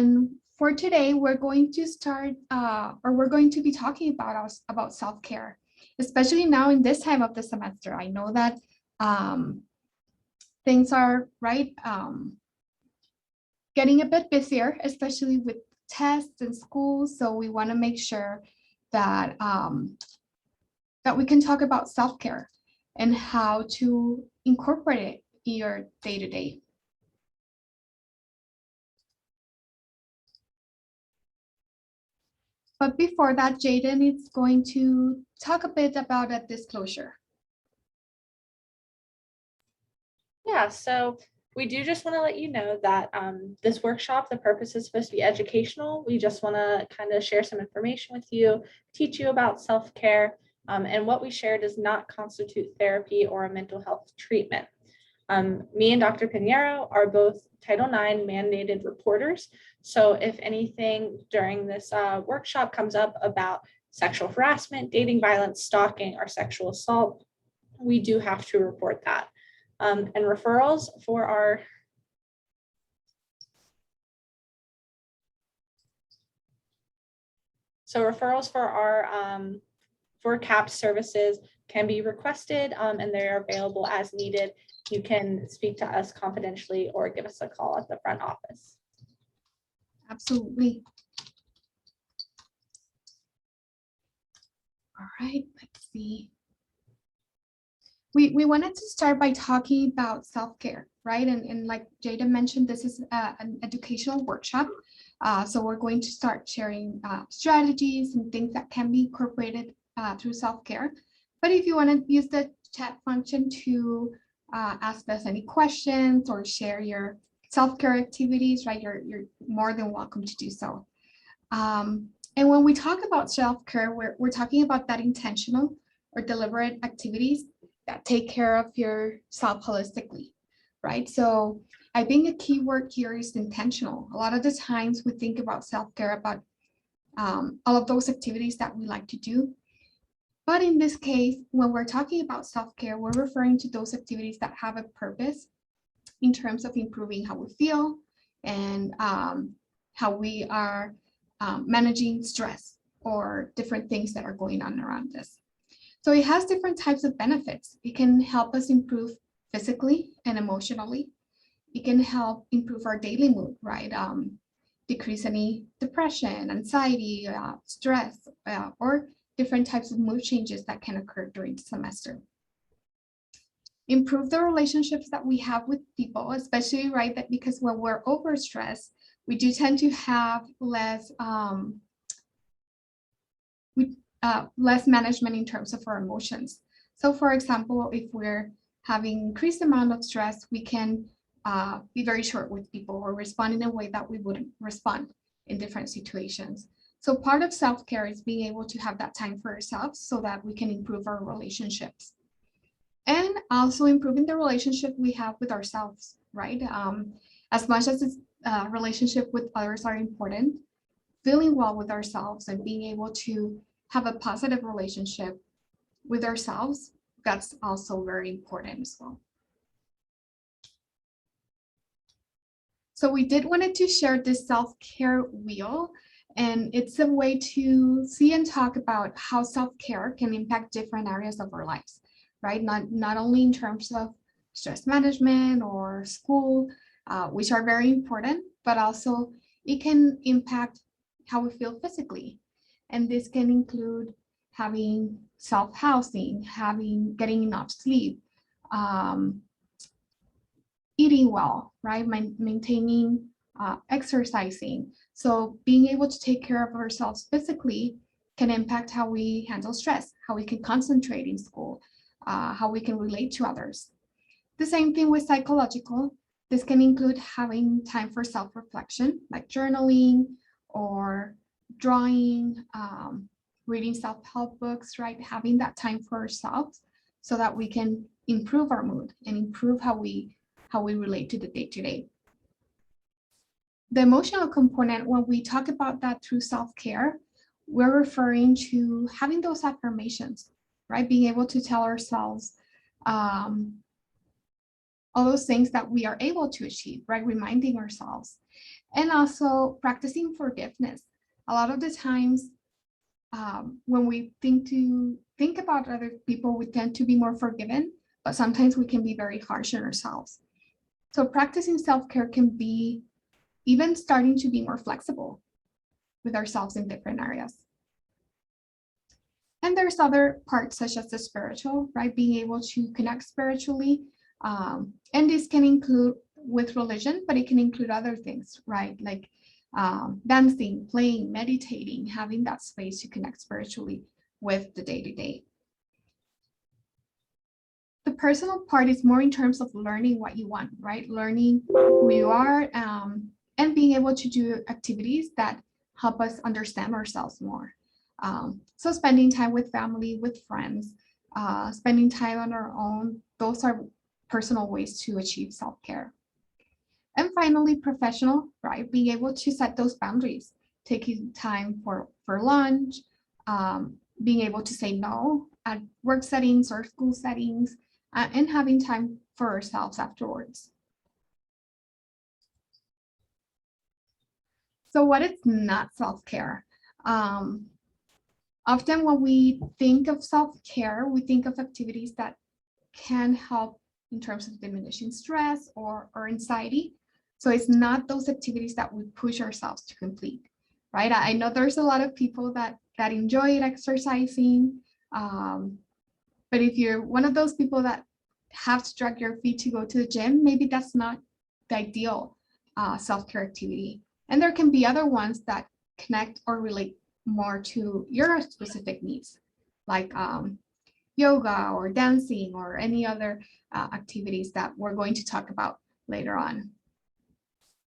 And for today, we're going to start, we're going to be talking about self-care, especially now in this time of the semester. I know that things are getting a bit busier, especially with tests and school. So we want to make sure that that we can talk about self-care and how to incorporate it in your day-to-day. But before that, Jaden is going to talk a bit about a disclosure. Yeah, so we do just want to let you know that this workshop, the purpose is supposed to be educational. We just want to kind of share some information with you, teach you about self-care, and what we share does not constitute therapy or a mental health treatment. Me and Dr. Piñero are both Title IX mandated reporters. So if anything during this workshop comes up about sexual harassment, dating violence, stalking, or sexual assault, we do have to report that. And referrals for our for CAP services can be requested and they are available as needed. You can speak to us confidentially or give us a call at the front office. Absolutely. All right, let's see. We wanted to start by talking about self-care, right? And like Jada mentioned, this is an educational workshop. So we're going to start sharing strategies and things that can be incorporated through self-care. But if you want to use the chat function to ask us any questions or share your self-care activities, right, you're more than welcome to do so. And when we talk about self-care, we're talking about that intentional or deliberate activities that take care of yourself holistically, right? So I think a key word here is intentional. A lot of the times we think about self-care, about all of those activities that we like to do. But in this case, when we're talking about self-care, we're referring to those activities that have a purpose in terms of improving how we feel and how we are managing stress or different things that are going on around us. So it has different types of benefits. It can help us improve physically and emotionally. It can help improve our daily mood, right? Decrease any depression, anxiety, stress, or different types of mood changes that can occur during the semester. Improve the relationships that we have with people, especially, right, that because when we're overstressed, we do tend to have less less management in terms of our emotions. So for example, if we're having increased amount of stress, we can be very short with people or respond in a way that we wouldn't respond in different situations. So part of self-care is being able to have that time for ourselves so that we can improve our relationships. And also improving the relationship we have with ourselves, right? As much as this relationship with others are important, feeling well with ourselves and being able to have a positive relationship with ourselves, that's also very important as well. So we did wanted to share this self-care wheel, and it's a way to see and talk about how self-care can impact different areas of our lives, right? Not only in terms of stress management or school, which are very important, but also it can impact how we feel physically. And this can include having self-housing, getting enough sleep, eating well, right? Maintaining, exercising. So being able to take care of ourselves physically can impact how we handle stress, how we can concentrate in school, how we can relate to others. The same thing with psychological. This can include having time for self-reflection, like journaling or drawing, reading self-help books, right? Having that time for ourselves so that we can improve our mood and improve how we relate to the day-to-day. The emotional component, when we talk about that through self-care, we're referring to having those affirmations, right? Being able to tell ourselves, all those things that we are able to achieve, right? Reminding ourselves. And also practicing forgiveness. A lot of the times when we think about other people, we tend to be more forgiving, but sometimes we can be very harsh on ourselves. So practicing self-care can be even starting to be more flexible with ourselves in different areas. And there's other parts such as the spiritual, right? Being able to connect spiritually. And this can include with religion, but it can include other things, right? Like dancing, playing, meditating, having that space to connect spiritually with the day-to-day. The personal part is more in terms of learning what you want, right? Learning who you are and being able to do activities that help us understand ourselves more. So spending time with family, with friends, spending time on our own, those are personal ways to achieve self-care. And finally, professional, right? Being able to set those boundaries, taking time for lunch, being able to say no at work settings or school settings, and having time for ourselves afterwards. So what is not self-care? Often when we think of self-care, we think of activities that can help in terms of diminishing stress or anxiety. So it's not those activities that we push ourselves to complete, right? I know there's a lot of people that enjoy exercising, but if you're one of those people that have to drag your feet to go to the gym, maybe that's not the ideal self-care activity. And there can be other ones that connect or relate more to your specific needs, like yoga or dancing or any other activities that we're going to talk about later on.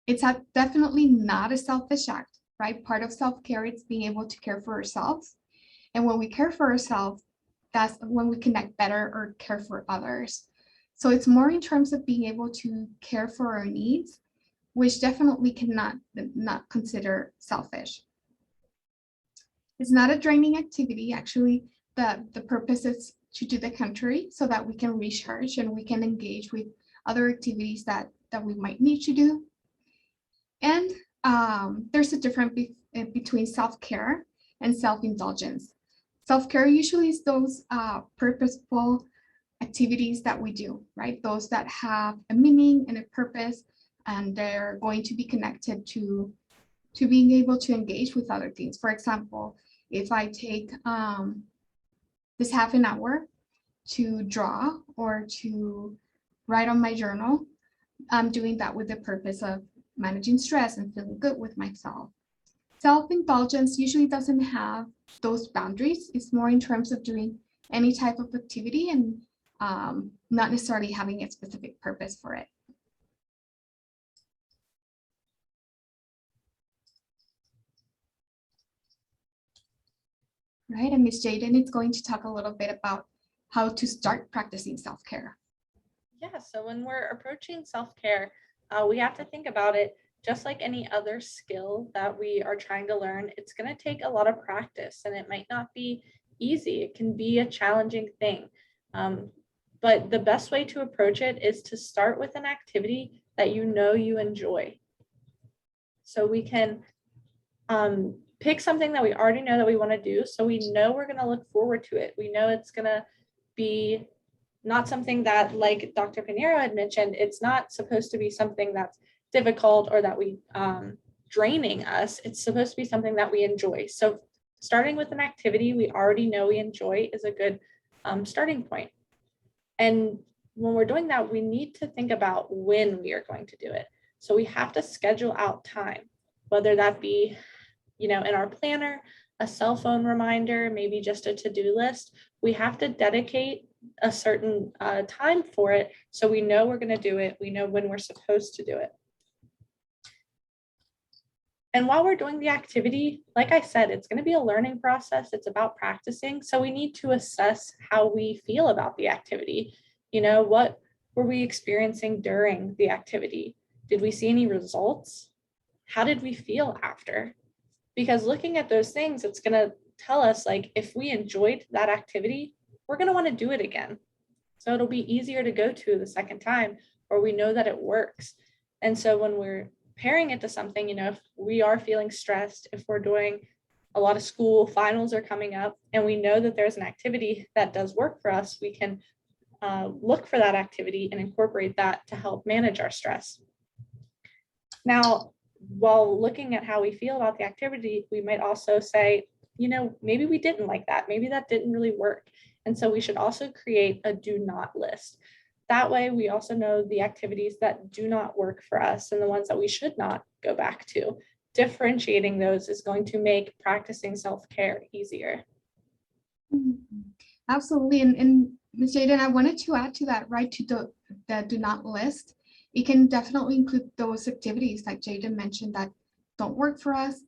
It's definitely not a selfish act, right? Part of self-care is being able to care for ourselves. And when we care for ourselves, that's when we connect better or care for others. So it's more in terms of being able to care for our needs, which definitely cannot not consider selfish. It's not a draining activity. Actually, the purpose is to do the contrary so that we can recharge and we can engage with other activities that we might need to do. And there's a difference between self-care and self-indulgence. Self-care usually is those purposeful activities that we do, right? Those that have a meaning and a purpose, and they're going to be connected to being able to engage with other things. For example, if I take this half an hour to draw or to write on my journal, I'm doing that with the purpose of managing stress and feeling good with myself. Self-indulgence usually doesn't have those boundaries. It's more in terms of doing any type of activity and not necessarily having a specific purpose for it. Right, and Ms. Jaden is going to talk a little bit about how to start practicing self-care. Yeah, so when we're approaching self-care, we have to think about it just like any other skill that we are trying to learn. It's going to take a lot of practice and it might not be easy. It can be a challenging thing. But the best way to approach it is to start with an activity that you know you enjoy. So we can pick something that we already know that we want to do. So we know we're going to look forward to it. We know it's going to be not something that, like Dr. Piñero had mentioned, it's not supposed to be something that's difficult or that we draining us. It's supposed to be something that we enjoy. So starting with an activity we already know we enjoy is a good starting point. And when we're doing that, we need to think about when we are going to do it. So we have to schedule out time, whether that be, in our planner, a cell phone reminder, maybe just a to-do list. We have to dedicate a certain time for it so we know we're going to do it. We know when we're supposed to do it. And while we're doing the activity, like I said, it's going to be a learning process. It's about practicing. So we need to assess how we feel about the activity. What were we experiencing during the activity? Did we see any results? How did we feel after? Because looking at those things, it's going to tell us, like, if we enjoyed that activity, we're going to want to do it again. So it'll be easier to go to the second time or we know that it works. And so when we're pairing it to something, if we are feeling stressed, if we're doing a lot of school, finals are coming up, and we know that there's an activity that does work for us, we can look for that activity and incorporate that to help manage our stress. Now, while looking at how we feel about the activity, we might also say, maybe we didn't like that. Maybe that didn't really work. And so we should also create a do not list. That way, we also know the activities that do not work for us and the ones that we should not go back to. Differentiating those is going to make practicing self-care easier. Absolutely. And Ms. Jaden, I wanted to add to that, right, to the do not list. It can definitely include those activities like Jaden mentioned that don't work for us,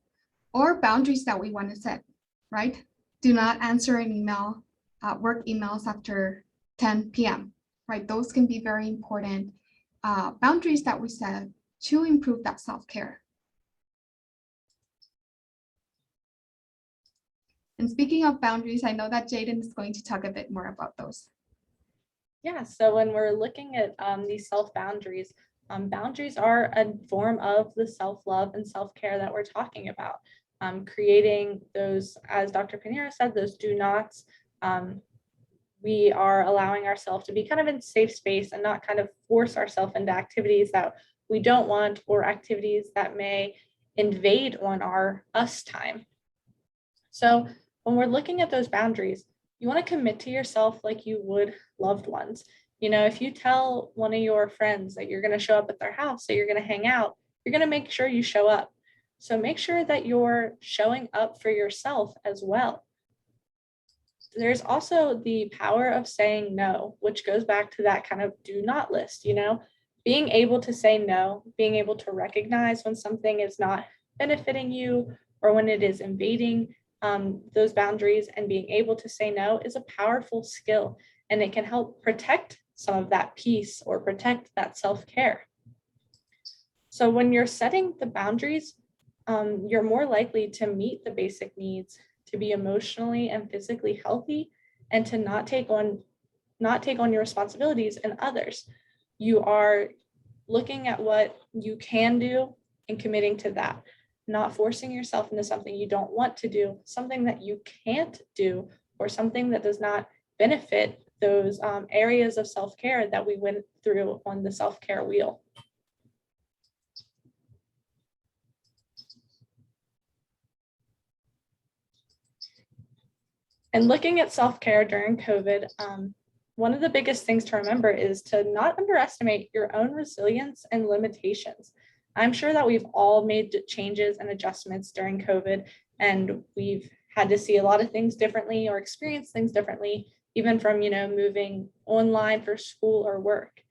or boundaries that we want to set, right? Do not answer an email, work emails after 10 p.m., right? Those can be very important boundaries that we set to improve that self-care. And speaking of boundaries, I know that Jaden is going to talk a bit more about those. Yeah, so when we're looking at these self-boundaries, boundaries are a form of the self-love and self-care that we're talking about. Creating those, as Dr. Piñero said, those do nots. We are allowing ourselves to be kind of in safe space and not kind of force ourselves into activities that we don't want, or activities that may invade on our us time. So when we're looking at those boundaries, you want to commit to yourself like you would loved ones. If you tell one of your friends that you're going to show up at their house, that you're going to hang out, you're going to make sure you show up. So make sure that you're showing up for yourself as well. There's also the power of saying no, which goes back to that kind of do not list, being able to say no, being able to recognize when something is not benefiting you or when it is invading those boundaries, and being able to say no is a powerful skill, and it can help protect some of that peace or protect that self-care. So when you're setting the boundaries, you're more likely to meet the basic needs, to be emotionally and physically healthy, and to not take on your responsibilities and others. You are looking at what you can do and committing to that, not forcing yourself into something you don't want to do, something that you can't do, or something that does not benefit those areas of self-care that we went through on the self-care wheel. And looking at self-care during COVID, one of the biggest things to remember is to not underestimate your own resilience and limitations. I'm sure that we've all made changes and adjustments during COVID, and we've had to see a lot of things differently or experience things differently, even from, moving online for school or work.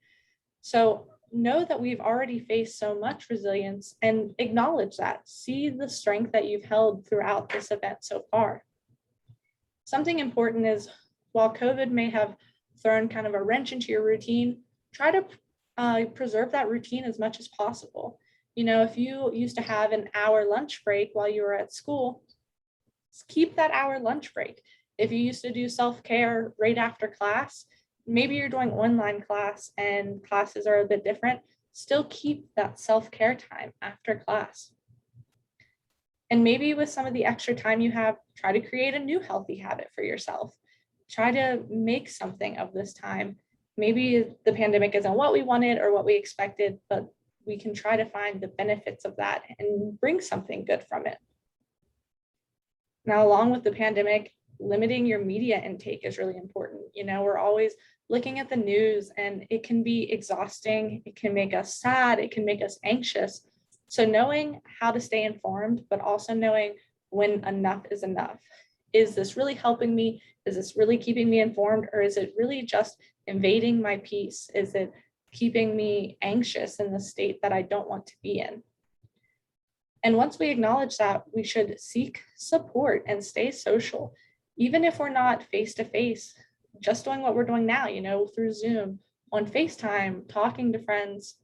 So know that we've already faced so much resilience and acknowledge that. See the strength that you've held throughout this event so far. Something important is, while COVID may have thrown kind of a wrench into your routine, try to preserve that routine as much as possible. If you used to have an hour lunch break while you were at school, keep that hour lunch break. If you used to do self-care right after class, maybe you're doing online class and classes are a bit different, still keep that self-care time after class. And maybe with some of the extra time you have, try to create a new healthy habit for yourself. Try to make something of this time. Maybe the pandemic isn't what we wanted or what we expected, but we can try to find the benefits of that and bring something good from it. Now, along with the pandemic, limiting your media intake is really important. We're always looking at the news, and it can be exhausting. It can make us sad. It can make us anxious. So knowing how to stay informed, but also knowing when enough is enough. Is this really helping me? Is this really keeping me informed? Or is it really just invading my peace? Is it keeping me anxious in the state that I don't want to be in? And once we acknowledge that, we should seek support and stay social. Even if we're not face-to-face, just doing what we're doing now, through Zoom, on FaceTime, talking to friends,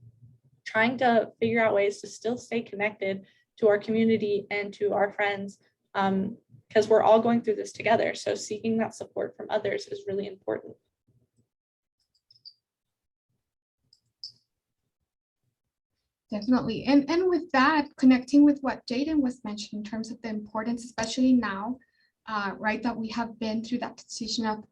trying to figure out ways to still stay connected to our community and to our friends, because we're all going through this together. So seeking that support from others is really important. Definitely. And with that, connecting with what Jaden was mentioning in terms of the importance, especially now, right, that we have been through that transition of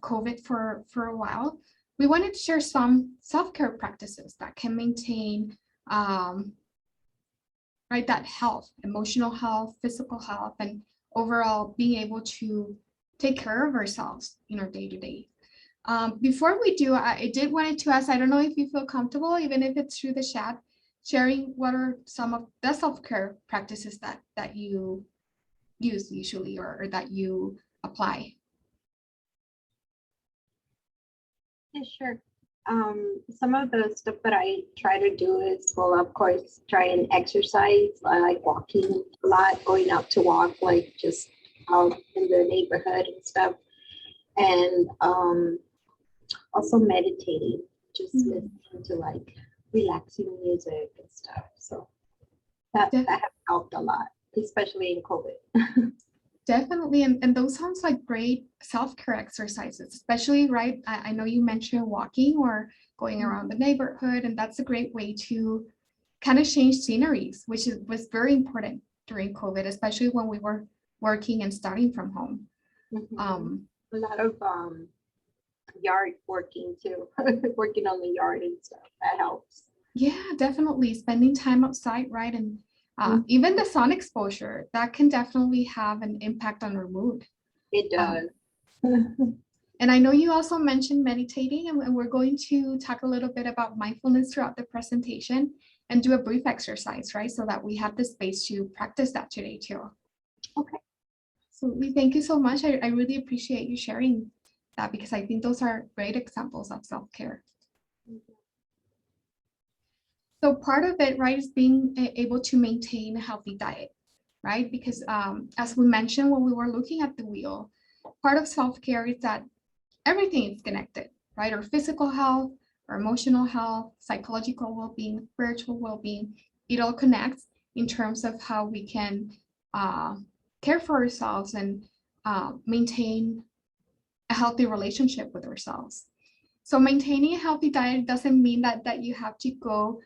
COVID for a while, we wanted to share some self-care practices that can maintain, right, that health, emotional health, physical health, and overall being able to take care of ourselves in our day-to-day. Before we do, I did wanted to ask, I don't know if you feel comfortable, even if it's through the chat, sharing what are some of the self-care practices that you use usually or that you apply. Yeah, sure. Some of the stuff that I try to do is, well, of course, try and exercise. I like walking a lot, going out to walk, like just out in the neighborhood and stuff. And also meditating, just listening to like relaxing music and stuff. So that has helped a lot, especially in COVID. Definitely, and those sounds like great self-care exercises, especially, right? I know you mentioned walking or going around the neighborhood, and that's a great way to kind of change sceneries, which was very important during COVID, especially when we were working and studying from home. A lot of yard working too, working on the yard and stuff, that helps. Yeah, definitely spending time outside, right? And even the sun exposure, that can definitely have an impact on our mood. It does. And I know you also mentioned meditating, and we're going to talk a little bit about mindfulness throughout the presentation and do a brief exercise, right? So that we have the space to practice that today too. Okay. So we thank you so much. I really appreciate you sharing that because I think those are great examples of self-care. So part of it, right, is being able to maintain a healthy diet, right? Because as we mentioned when we were looking at the wheel, part of self-care is that everything is connected, right? Our physical health, our emotional health, psychological well-being, spiritual well-being, it all connects in terms of how we can care for ourselves and maintain a healthy relationship with ourselves. So maintaining a healthy diet doesn't mean that you have to go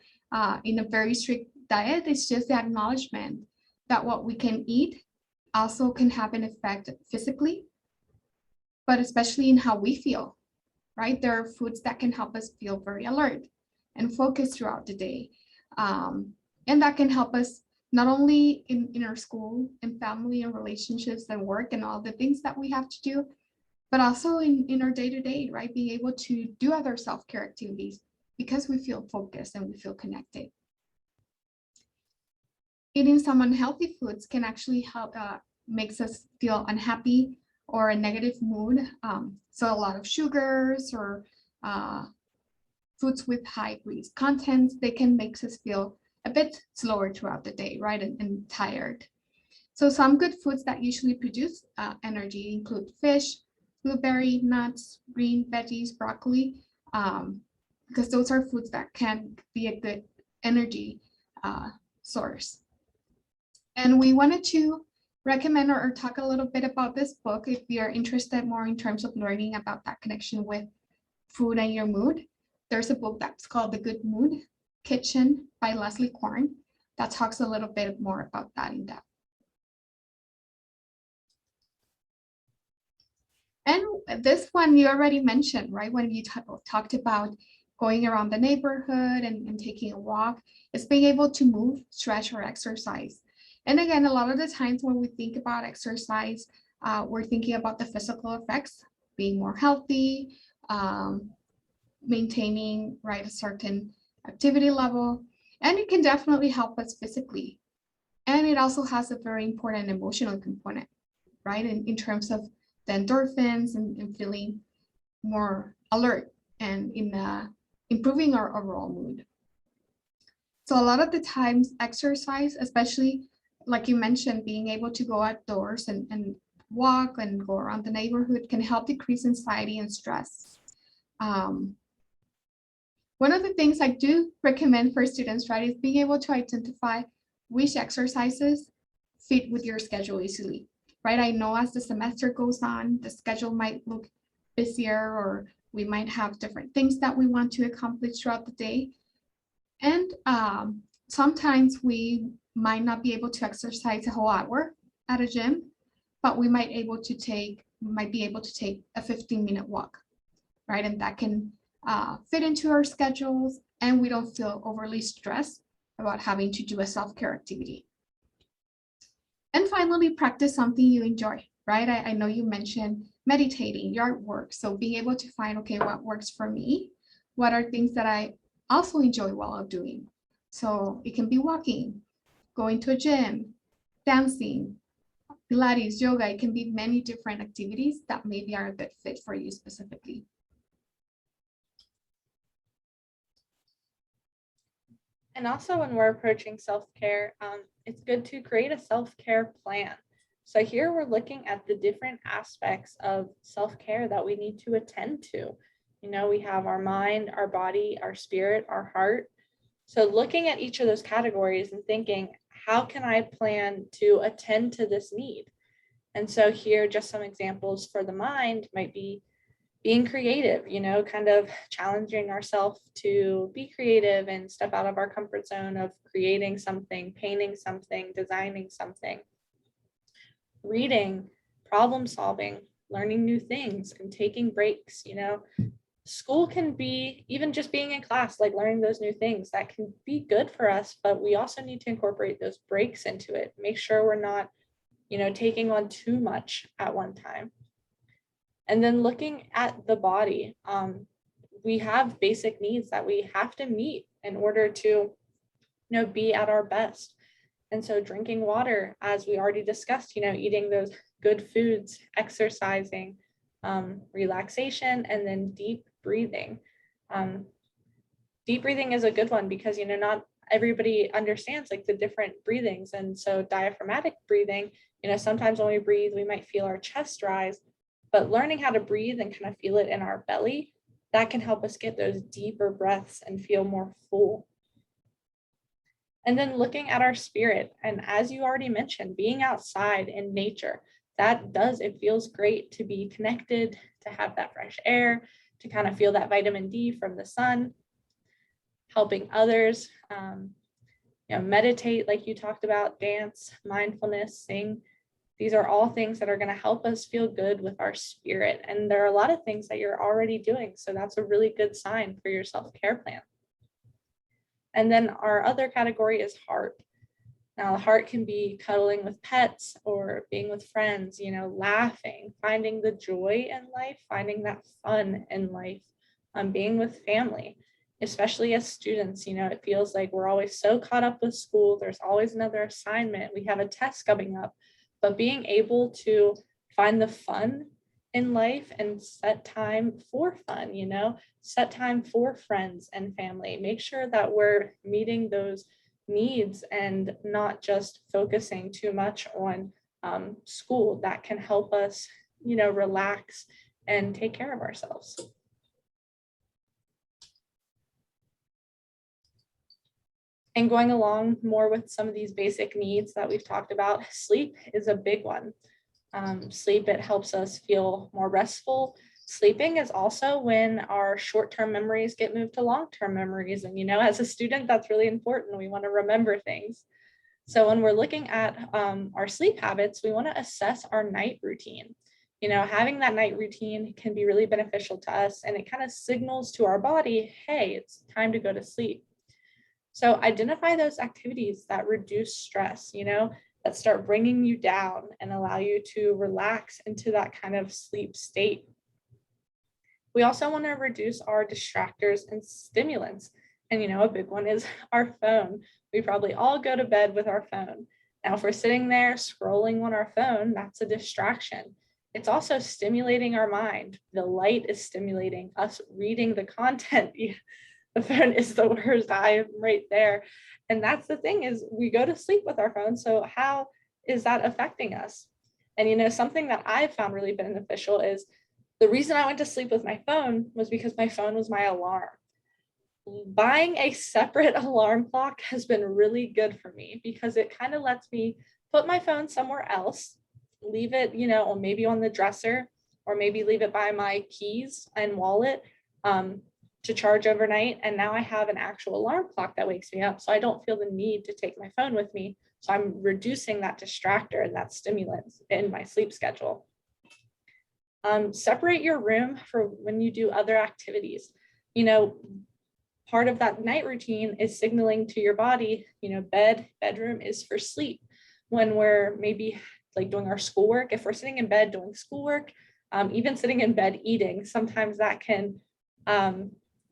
in a very strict diet. It's just the acknowledgement that what we can eat also can have an effect physically, but especially in how we feel, right? There are foods that can help us feel very alert and focused throughout the day. And that can help us not only in our school and family and relationships and work and all the things that we have to do, but also in our day-to-day, right? Being able to do other self-care activities because we feel focused and we feel connected. Eating some unhealthy foods can actually help, makes us feel unhappy or a negative mood. So a lot of sugars or foods with high grease content, they can make us feel a bit slower throughout the day, right? And tired. So some good foods that usually produce energy include fish, blueberry, nuts, green veggies, broccoli, because those are foods that can be a good energy source. And we wanted to recommend or talk a little bit about this book if you're interested more in terms of learning about that connection with food and your mood. There's a book that's called The Good Mood Kitchen by Leslie Korn that talks a little bit more about that in depth. And this one you already mentioned, right? When you talked about going around the neighborhood and taking a walk, it's being able to move, stretch, or exercise. And again, a lot of the times when we think about exercise, we're thinking about the physical effects, being more healthy, maintaining, right, a certain activity level, and it can definitely help us physically. And it also has a very important emotional component, right? In terms of the endorphins and feeling more alert and in improving our overall mood. So a lot of the times exercise, especially like you mentioned, being able to go outdoors and walk and go around the neighborhood can help decrease anxiety and stress. One of the things I do recommend for students, right, is being able to identify which exercises fit with your schedule easily, right? I know as the semester goes on, the schedule might look busier or we might have different things that we want to accomplish throughout the day. And sometimes we might not be able to exercise a whole hour at a gym, but we might be able to take a 15-minute walk, right? And that can fit into our schedules, and we don't feel overly stressed about having to do a self-care activity. And finally, practice something you enjoy, right? I know you mentioned meditating, yard work. So being able to find, okay, what works for me? What are things that I also enjoy while I'm doing? So it can be walking, going to a gym, dancing, Pilates, yoga. It can be many different activities that maybe are a good fit for you specifically. And also when we're approaching self-care, it's good to create a self-care plan. So here we're looking at the different aspects of self-care that we need to attend to. You know, we have our mind, our body, our spirit, our heart. So looking at each of those categories and thinking, how can I plan to attend to this need? And so here, just some examples for the mind might be being creative, you know, kind of challenging ourselves to be creative and step out of our comfort zone of creating something, painting something, designing something, reading, problem solving, learning new things, and taking breaks. You know, school can be even just being in class, like learning those new things that can be good for us, but we also need to incorporate those breaks into it. Make sure we're not, you know, taking on too much at one time. And then looking at the body, we have basic needs that we have to meet in order to, you know, be at our best. And so drinking water, as we already discussed, you know, eating those good foods, exercising, relaxation, and then deep breathing. Deep breathing is a good one because, you know, not everybody understands like the different breathings. And so diaphragmatic breathing, you know, sometimes when we breathe, we might feel our chest rise, but learning how to breathe and kind of feel it in our belly, that can help us get those deeper breaths and feel more full. And then looking at our spirit, and as you already mentioned, being outside in nature, it feels great to be connected, to have that fresh air, to kind of feel that vitamin D from the sun, helping others, you know, meditate, like you talked about, dance, mindfulness, sing. These are all things that are going to help us feel good with our spirit. And there are a lot of things that you're already doing. So that's a really good sign for your self-care plan. And then our other category is heart. Now, the heart can be cuddling with pets or being with friends, you know, laughing, finding the joy in life, finding that fun in life, being with family, especially as students. You know, it feels like we're always so caught up with school. There's always another assignment. We have a test coming up. But being able to find the fun in life and set time for fun, you know, set time for friends and family, make sure that we're meeting those needs and not just focusing too much on school. That can help us, you know, relax and take care of ourselves. And going along more with some of these basic needs that we've talked about, sleep is a big one. Sleep, it helps us feel more restful. Sleeping is also when our short-term memories get moved to long-term memories. And, you know, as a student, that's really important. We want to remember things. So when we're looking at our sleep habits, we want to assess our night routine. You know, having that night routine can be really beneficial to us, and it kind of signals to our body, hey, it's time to go to sleep. So identify those activities that reduce stress, you know, that start bringing you down and allow you to relax into that kind of sleep state. We also want to reduce our distractors and stimulants. And, you know, a big one is our phone. We probably all go to bed with our phone. Now, if we're sitting there scrolling on our phone, that's a distraction. It's also stimulating our mind. The light is stimulating us reading the content. The phone is the worst. I am right there. And that's the thing, is we go to sleep with our phone. So how is that affecting us? And, you know, something that I've found really beneficial is the reason I went to sleep with my phone was because my phone was my alarm. Buying a separate alarm clock has been really good for me because it kind of lets me put my phone somewhere else, leave it, you know, or maybe on the dresser, or maybe leave it by my keys and wallet, to charge overnight. And now I have an actual alarm clock that wakes me up. So I don't feel the need to take my phone with me. So I'm reducing that distractor and that stimulant in my sleep schedule. Separate your room for when you do other activities. You know, part of that night routine is signaling to your body, you know, bedroom is for sleep. When we're maybe like doing our schoolwork, if we're sitting in bed doing schoolwork, even sitting in bed eating, sometimes that can,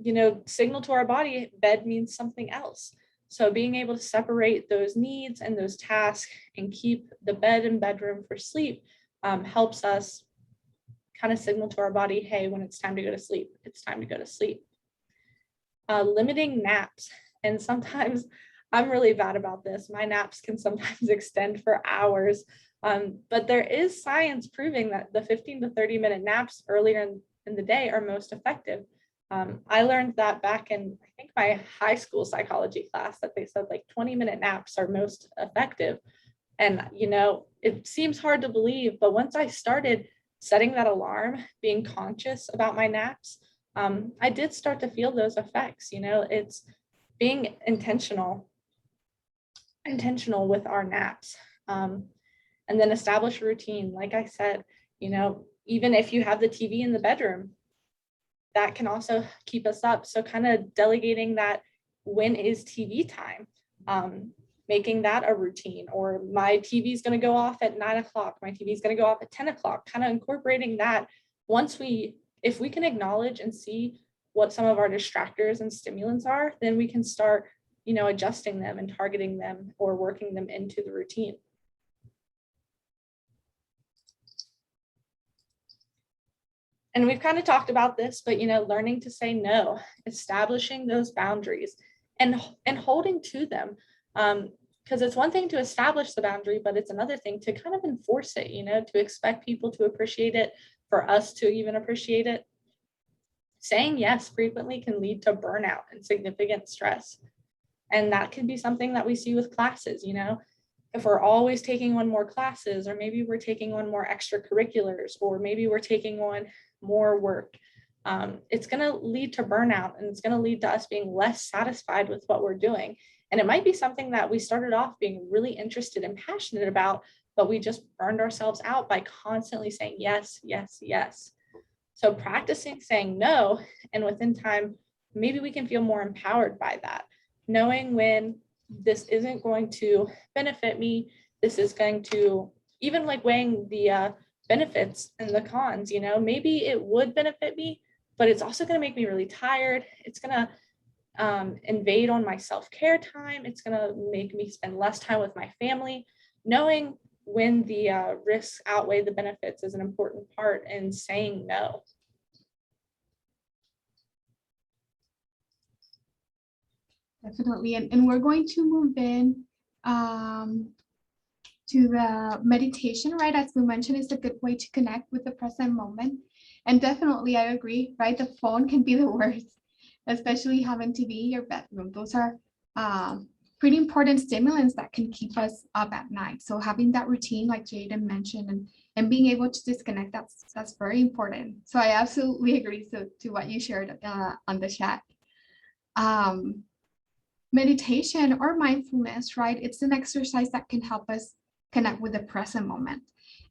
you know, signal to our body bed means something else. So being able to separate those needs and those tasks and keep the bed and bedroom for sleep helps us kind of signal to our body, hey, when it's time to go to sleep, it's time to go to sleep. Limiting naps. And sometimes I'm really bad about this. My naps can sometimes extend for hours. But there is science proving that the 15 to 30 minute naps earlier in the day are most effective. I learned that back in, I think, my high school psychology class, that they said like 20-minute naps are most effective. And, you know, it seems hard to believe, but once I started setting that alarm, being conscious about my naps, I did start to feel those effects. You know, it's being intentional with our naps. And then establish a routine. Like I said, you know, even if you have the TV in the bedroom, that can also keep us up. So kind of delegating that, when is TV time, making that a routine, or my TV is going to go off at 9 o'clock, my TV is going to go off at 10 o'clock, kind of incorporating that. If we can acknowledge and see what some of our distractors and stimulants are, then we can start, you know, adjusting them and targeting them or working them into the routine. And we've kind of talked about this, but, you know, learning to say no, establishing those boundaries and holding to them. Because it's one thing to establish the boundary, but it's another thing to kind of enforce it, you know, to expect people to appreciate it, for us to even appreciate it. Saying yes frequently can lead to burnout and significant stress. And that could be something that we see with classes, you know. If we're always taking on more classes, or maybe we're taking on more extracurriculars, or maybe we're taking on more work, it's going to lead to burnout, and it's going to lead to us being less satisfied with what we're doing. And it might be something that we started off being really interested and passionate about, but we just burned ourselves out by constantly saying yes, yes, yes. So practicing saying no, and within time, maybe we can feel more empowered by that, knowing when this isn't going to benefit me, this is going to, even like weighing the benefits and the cons, you know, maybe it would benefit me, but it's also going to make me really tired. It's going to invade on my self-care time. It's going to make me spend less time with my family. Knowing when the risks outweigh the benefits is an important part in saying no. Definitely. And we're going to move in to the meditation, right? As we mentioned, it's a good way to connect with the present moment. And definitely, I agree, right? The phone can be the worst, especially having TV in your bedroom. Those are pretty important stimulants that can keep us up at night. So having that routine, like Jaden mentioned, and being able to disconnect, that's very important. So I absolutely agree to what you shared on the chat. Meditation or mindfulness, right? It's an exercise that can help us connect with the present moment.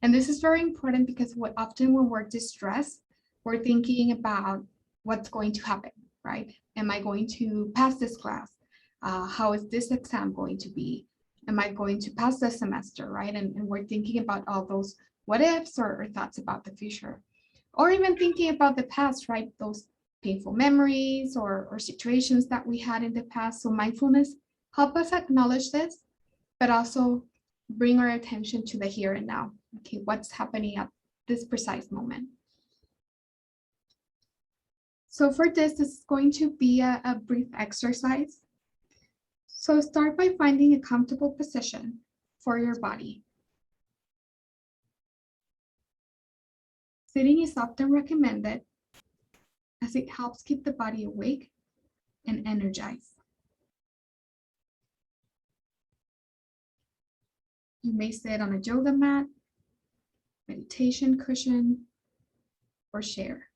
And this is very important because often when we're distressed, we're thinking about what's going to happen, right? Am I going to pass this class? How is this exam going to be? Am I going to pass the semester, right? And we're thinking about all those what ifs or thoughts about the future, or even thinking about the past, right? Those painful memories or situations that we had in the past. So mindfulness help us acknowledge this, but also bring our attention to the here and now. Okay, what's happening at this precise moment? So for this is going to be a brief exercise. So start by finding a comfortable position for your body. Sitting is often recommended as it helps keep the body awake and energized. You may sit on a yoga mat, meditation cushion, or chair.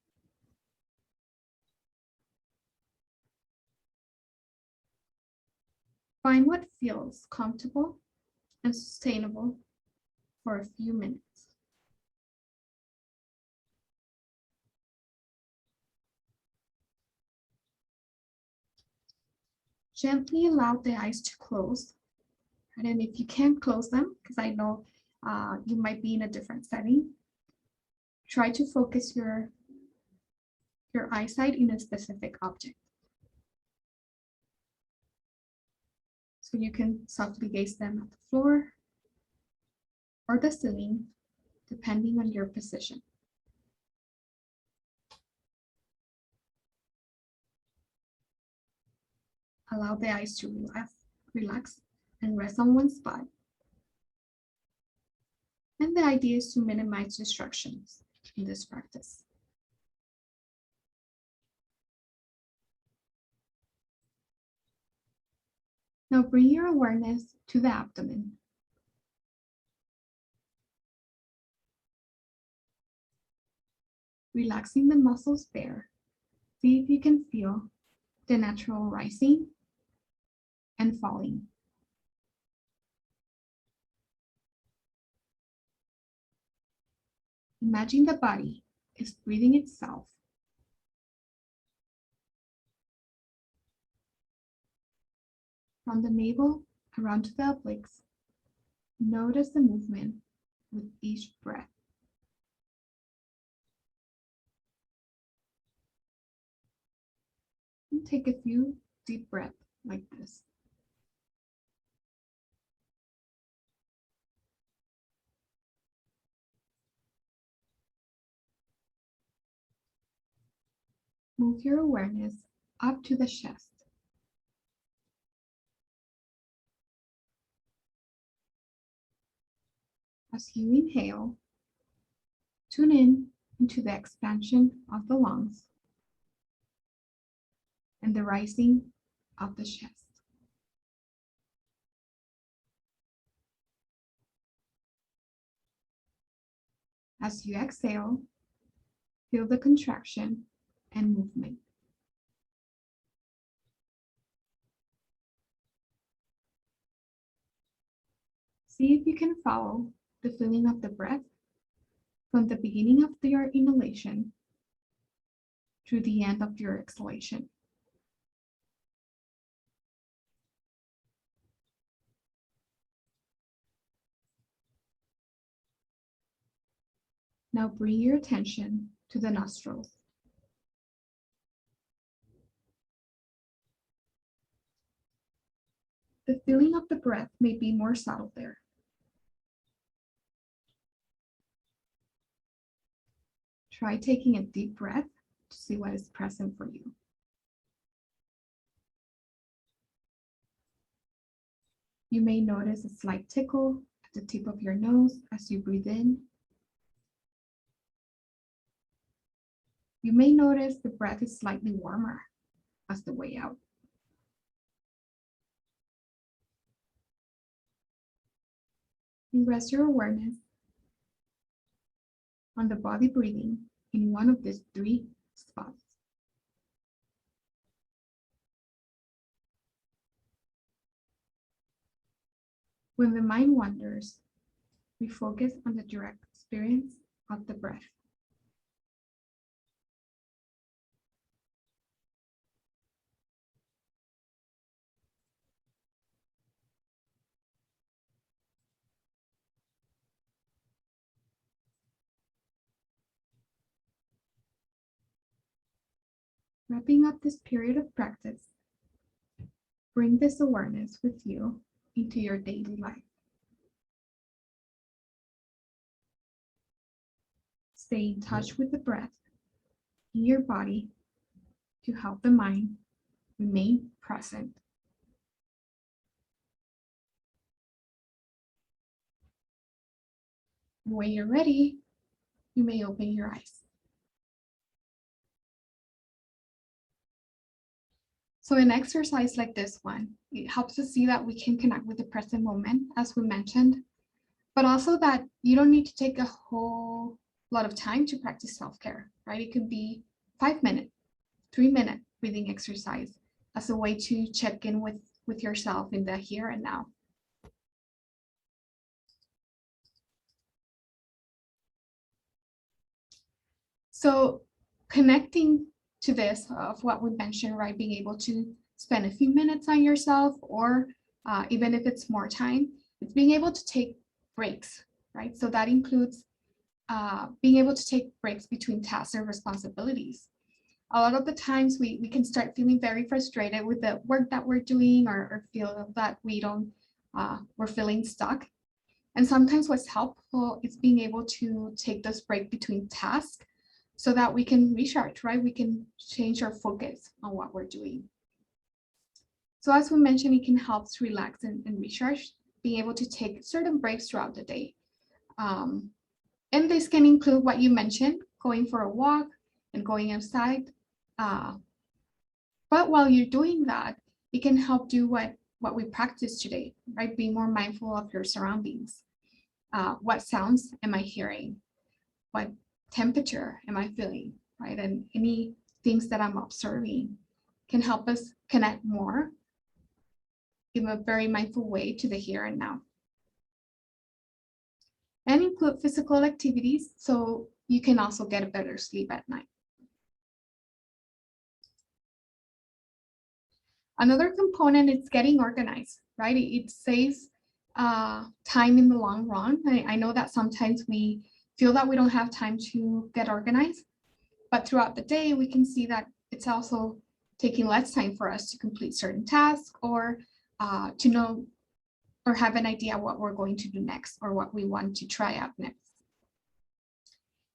Find what feels comfortable and sustainable for a few minutes. Gently allow the eyes to close. And then if you can't close them, because I know you might be in a different setting, try to focus your eyesight in a specific object. So you can softly gaze them at the floor or the ceiling, depending on your position. Allow the eyes to relax and rest on one spot. And the idea is to minimize distractions in this practice. Now bring your awareness to the abdomen. Relaxing the muscles there. See if you can feel the natural rising and falling. Imagine the body is breathing itself. From the navel around to the obliques, notice the movement with each breath. And take a few deep breaths like this. Move your awareness up to the chest. As you inhale, tune in into the expansion of the lungs and the rising of the chest. As you exhale, feel the contraction and movement. See if you can follow the feeling of the breath from the beginning of your inhalation to the end of your exhalation. Now bring your attention to the nostrils. The feeling of the breath may be more subtle there. Try taking a deep breath to see what is present for you. You may notice a slight tickle at the tip of your nose as you breathe in. You may notice the breath is slightly warmer as the way out. And rest your awareness on the body breathing in one of these three spots. When the mind wanders, we focus on the direct experience of the breath. Wrapping up this period of practice, bring this awareness with you into your daily life. Stay in touch with the breath in your body to help the mind remain present. When you're ready, you may open your eyes. So an exercise like this one, it helps us see that we can connect with the present moment, as we mentioned, but also that you don't need to take a whole lot of time to practice self-care, right? It could be 5 minutes, 3-minute breathing exercise as a way to check in with with yourself in the here and now. So connecting to this of what we mentioned, right? Being able to spend a few minutes on yourself, or even if it's more time, it's being able to take breaks, right? So that includes being able to take breaks between tasks and responsibilities. A lot of the times we can start feeling very frustrated with the work that we're doing, or feel that we're feeling stuck. And sometimes what's helpful is being able to take this break between tasks so that we can recharge, right? We can change our focus on what we're doing. So as we mentioned, it can help us relax and recharge, being able to take certain breaks throughout the day. And this can include what you mentioned, going for a walk and going outside. But while you're doing that, it can help do what we practiced today, right? Be more mindful of your surroundings. What sounds am I hearing? What temperature am I feeling, right? And any things that I'm observing can help us connect more in a very mindful way to the here and now. And include physical activities so you can also get a better sleep at night. Another component is getting organized, right? It saves time in the long run. I know that sometimes we feel that we don't have time to get organized, but throughout the day, we can see that it's also taking less time for us to complete certain tasks, or to know or have an idea what we're going to do next, or what we want to try out next.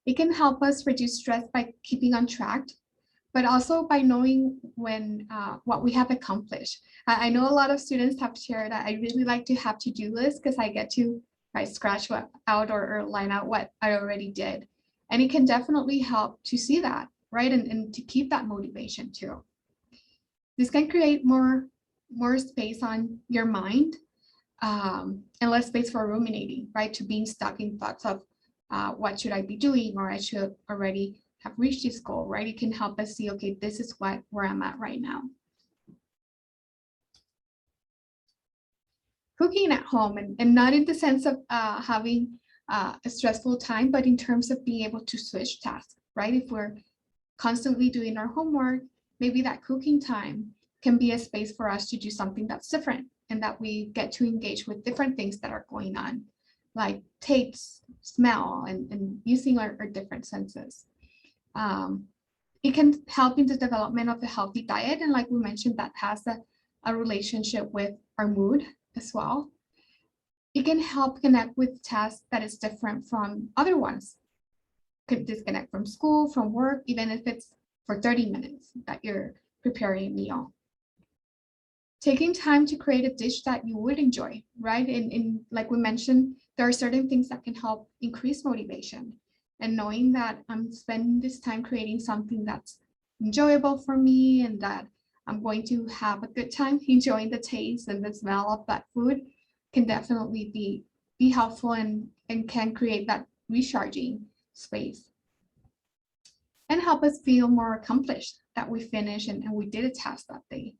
It can help us reduce stress by keeping on track, but also by knowing when what we have accomplished. I know a lot of students have shared that I really like to have to-do lists because I get to scratch out or line out what I already did. And it can definitely help to see that, right? And to keep that motivation too. This can create more space on your mind, and less space for ruminating, right? To being stuck in thoughts of what should I be doing, or I should already have reached this goal, right? It can help us see, okay, this is where I'm at right now. Cooking at home, and not in the sense of having a stressful time, but in terms of being able to switch tasks, right? If we're constantly doing our homework, maybe that cooking time can be a space for us to do something that's different, and that we get to engage with different things that are going on, like taste, smell, and using our different senses. It can help in the development of a healthy diet, and like we mentioned, that has a relationship with our mood as well. It can help connect with tasks that is different from other ones. Could disconnect from school, from work, even if it's for 30 minutes that you're preparing a meal. Taking time to create a dish that you would enjoy, right? And like we mentioned, there are certain things that can help increase motivation. And knowing that I'm spending this time creating something that's enjoyable for me, and that I'm going to have a good time enjoying the taste and the smell of that food, can definitely be helpful, and can create that recharging space. And help us feel more accomplished that we finished and we did a task that day.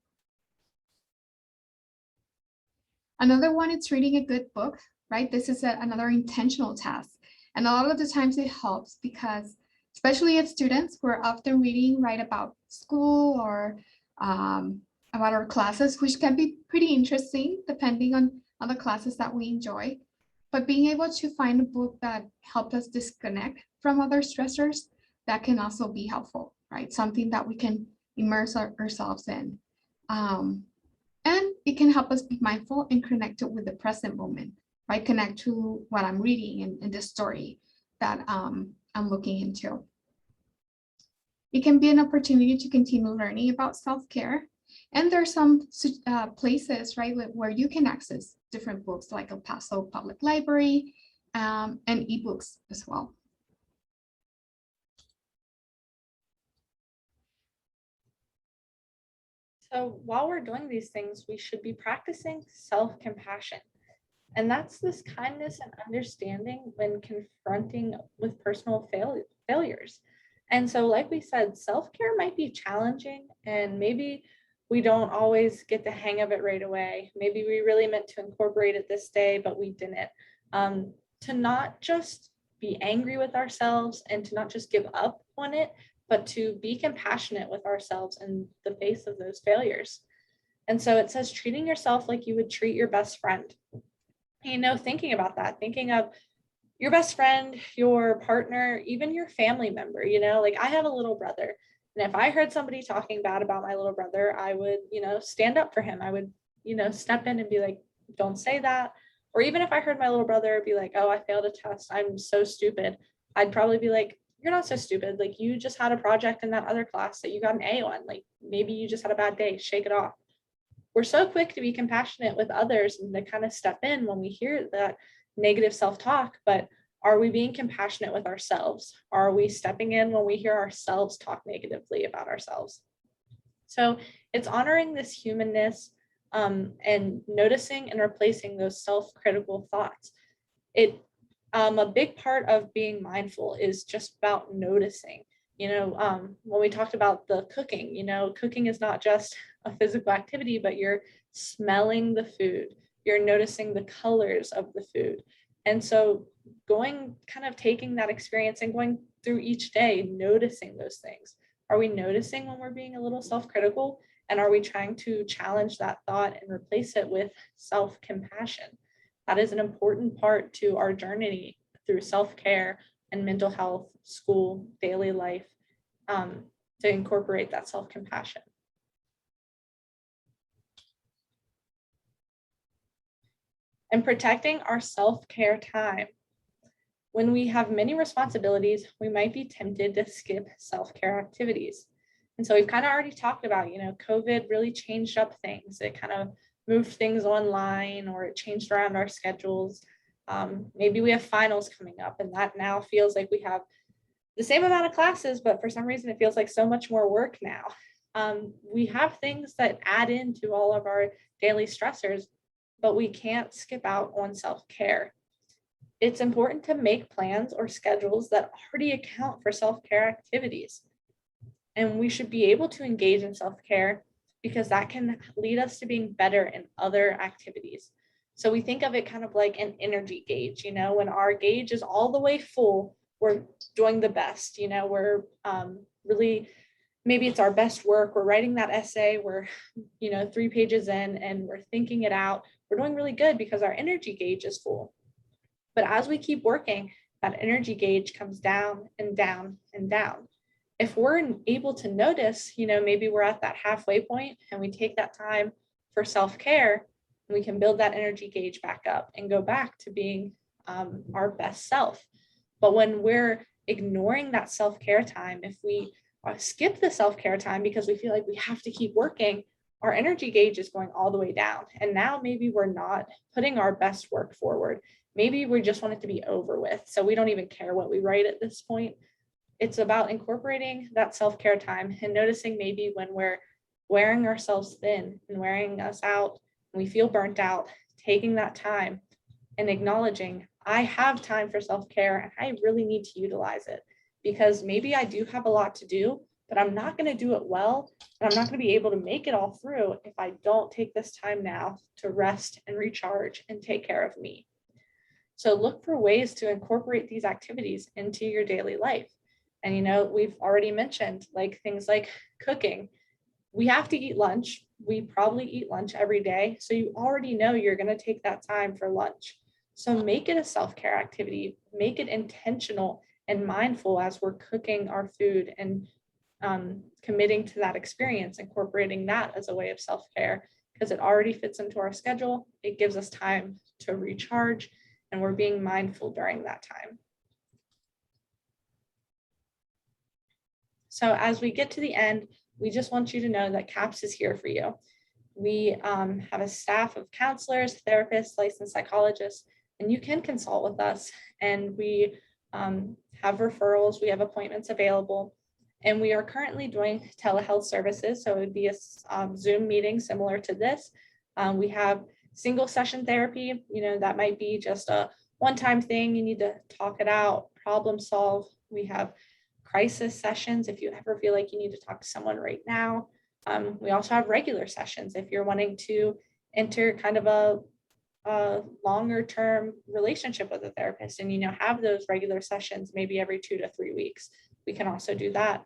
Another one is reading a good book, right? This is another intentional task. And a lot of the times it helps because, especially as students, we're often reading, right, about school or about our classes, which can be pretty interesting depending on the classes that we enjoy. But being able to find a book that helps us disconnect from other stressors, that can also be helpful, right? Something that we can immerse ourselves in. And it can help us be mindful and connected with the present moment, right? Connect to what I'm reading and the story that I'm looking into. It can be an opportunity to continue learning about self-care. And there are some places, right, where you can access different books, like El Paso Public Library, and ebooks as well. So while we're doing these things, we should be practicing self-compassion. And that's this kindness and understanding when confronting with personal failures. And so, like we said, self-care might be challenging, and maybe we don't always get the hang of it right away. Maybe we really meant to incorporate it this day, but we didn't. To not just be angry with ourselves and to not just give up on it, but to be compassionate with ourselves in the face of those failures. And so it says treating yourself like you would treat your best friend. Thinking about that, thinking of your best friend, your partner, even your family member, like I have a little brother. And if I heard somebody talking bad about my little brother, I would, stand up for him. I would, step in and be like, don't say that. Or even if I heard my little brother be like, oh, I failed a test, I'm so stupid, I'd probably be like, you're not so stupid. Like, you just had a project in that other class that you got an A on. Like, maybe you just had a bad day, shake it off. We're so quick to be compassionate with others and to kind of step in when we hear that negative self-talk, but are we being compassionate with ourselves? Are we stepping in when we hear ourselves talk negatively about ourselves? So it's honoring this humanness and noticing and replacing those self-critical thoughts. A big part of being mindful is just about noticing. When we talked about the cooking, cooking is not just a physical activity, but you're smelling the food, you're noticing the colors of the food. And so taking that experience and going through each day, noticing those things. Are we noticing when we're being a little self-critical? And are we trying to challenge that thought and replace it with self-compassion? That is an important part to our journey through self-care and mental health, school, daily life, to incorporate that self-compassion. And protecting our self-care time. When we have many responsibilities, we might be tempted to skip self-care activities. And so we've kind of already talked about, COVID really changed up things. It kind of moved things online, or it changed around our schedules. Maybe we have finals coming up, and that now feels like we have the same amount of classes, but for some reason it feels like so much more work now. We have things that add into all of our daily stressors, but we can't skip out on self-care. It's important to make plans or schedules that already account for self-care activities. And we should be able to engage in self-care because that can lead us to being better in other activities. So we think of it kind of like an energy gauge, when our gauge is all the way full, we're doing the best, we're really, maybe it's our best work, we're writing that essay, we're, 3 pages in and we're thinking it out. We're doing really good because our energy gauge is full. But as we keep working, that energy gauge comes down and down and down. If we're able to notice, maybe we're at that halfway point and we take that time for self-care, we can build that energy gauge back up and go back to being our best self. But when we're ignoring that self-care time, if we skip the self-care time because we feel like we have to keep working, our energy gauge is going all the way down. And now maybe we're not putting our best work forward. Maybe we just want it to be over with. So we don't even care what we write at this point. It's about incorporating that self-care time and noticing maybe when we're wearing ourselves thin and wearing us out, and we feel burnt out, taking that time and acknowledging, I have time for self-care and I really need to utilize it, because maybe I do have a lot to do, but I'm not going to do it well. And I'm not going to be able to make it all through if I don't take this time now to rest and recharge and take care of me. So look for ways to incorporate these activities into your daily life. And, we've already mentioned things like cooking. We have to eat lunch. We probably eat lunch every day. So you already know you're going to take that time for lunch. So make it a self-care activity, make it intentional and mindful as we're cooking our food and committing to that experience, incorporating that as a way of self-care, because it already fits into our schedule. It gives us time to recharge, and we're being mindful during that time. So as we get to the end, we just want you to know that CAPS is here for you. We have a staff of counselors, therapists, licensed psychologists, and you can consult with us. And we have referrals, we have appointments available, and we are currently doing telehealth services. So it would be a Zoom meeting similar to this. We have single session therapy, that might be just a one-time thing. You need to talk it out, problem solve. We have crisis sessions if you ever feel like you need to talk to someone right now. We also have regular sessions if you're wanting to enter kind of a longer term relationship with a therapist and, have those regular sessions maybe every 2 to 3 weeks. We can also do that.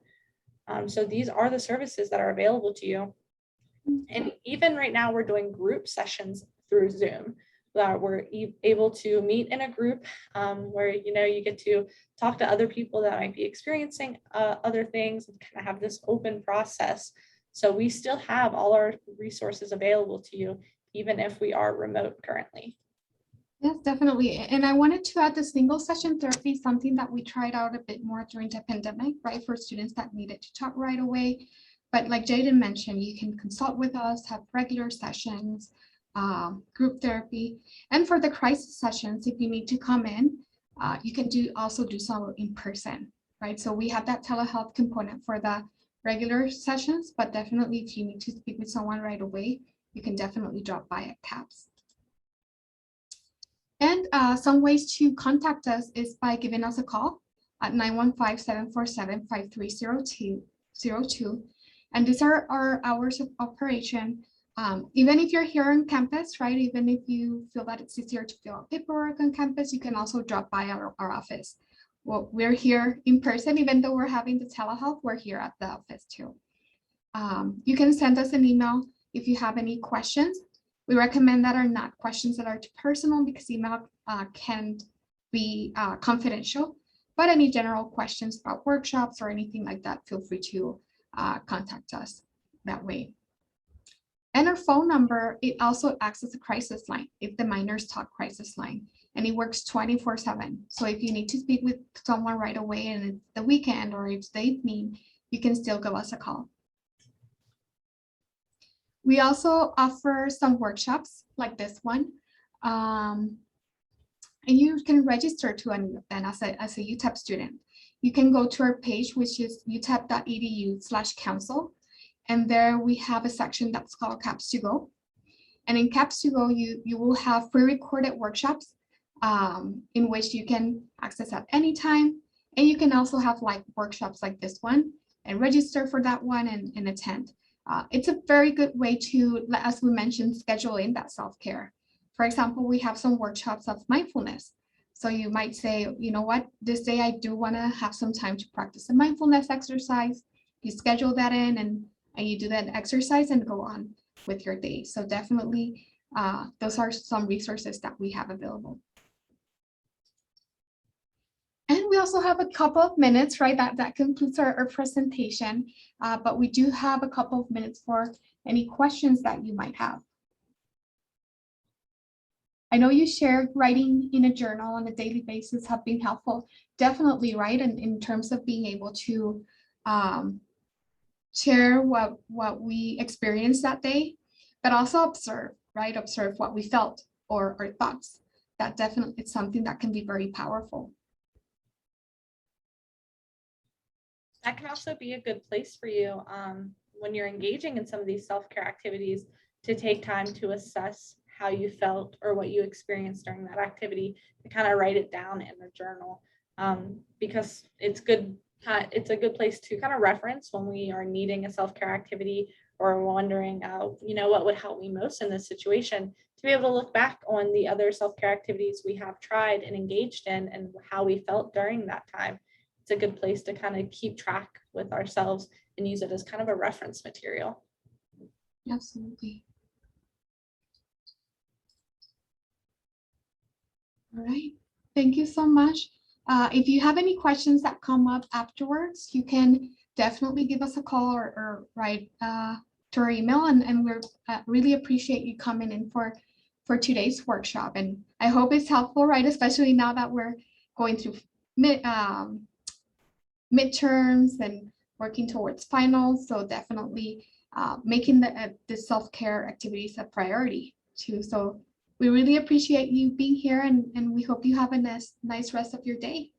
So these are the services that are available to you. And even right now, we're doing group sessions through Zoom. We're able to meet in a group where, you get to talk to other people that might be experiencing other things and kind of have this open process. So we still have all our resources available to you, even if we are remote currently. Yes, definitely. And I wanted to add the single session therapy, something that we tried out a bit more during the pandemic, right? For students that needed to talk right away. But like Jaden mentioned, you can consult with us, have regular sessions, group therapy. And for the crisis sessions, if you need to come in, you can also do some in person, right? So we have that telehealth component for the regular sessions, but definitely if you need to speak with someone right away, you can definitely drop by at CAPS. And some ways to contact us is by giving us a call at 915-747-5302. And these are our hours of operation. Even if you're here on campus, right? Even if you feel that it's easier to fill out paperwork on campus, you can also drop by our office. Well, we're here in person, even though we're having the telehealth, we're here at the office too. You can send us an email if you have any questions. We recommend that are not questions that are too personal because email can be confidential, but any general questions about workshops or anything like that, feel free to contact us that way. And our phone number, it also acts as a crisis line. It's the Minors Talk crisis line, and it works 24/7. So if you need to speak with someone right away and it's the weekend or it's the evening, you can still give us a call. We also offer some workshops like this one. And you can register to an event as a UTEP student. You can go to our page, which is utep.edu/council. And there we have a section that's called CAPS to Go. And in CAPS to Go, you will have pre-recorded workshops in which you can access at any time. And you can also have like workshops like this one and register for that one and attend. It's a very good way to, as we mentioned, schedule in that self-care. For example, we have some workshops of mindfulness. So you might say, you know what, this day I do want to have some time to practice a mindfulness exercise. You schedule that in and you do that exercise and go on with your day. So definitely, those are some resources that we have available. And we also have a couple of minutes, right? That concludes our presentation, but we do have a couple of minutes for any questions that you might have. I know you shared writing in a journal on a daily basis have been helpful, definitely, right? And in terms of being able to share what we experienced that day, but also observe, right? Observe what we felt or our thoughts. That definitely is something that can be very powerful. That can also be a good place for you when you're engaging in some of these self-care activities to take time to assess how you felt or what you experienced during that activity, to kind of write it down in a journal, because it's good. It's a good place to kind of reference when we are needing a self-care activity or wondering, what would help me most in this situation, to be able to look back on the other self-care activities we have tried and engaged in and how we felt during that time. It's a good place to kind of keep track with ourselves and use it as kind of a reference material. Absolutely. All right, thank you so much. If you have any questions that come up afterwards, you can definitely give us a call or write to our email, and we really appreciate you coming in for today's workshop. And I hope it's helpful, right? Especially now that we're going through midterms and working towards finals. So definitely making the self-care activities a priority too. So we really appreciate you being here, and we hope you have a nice rest of your day.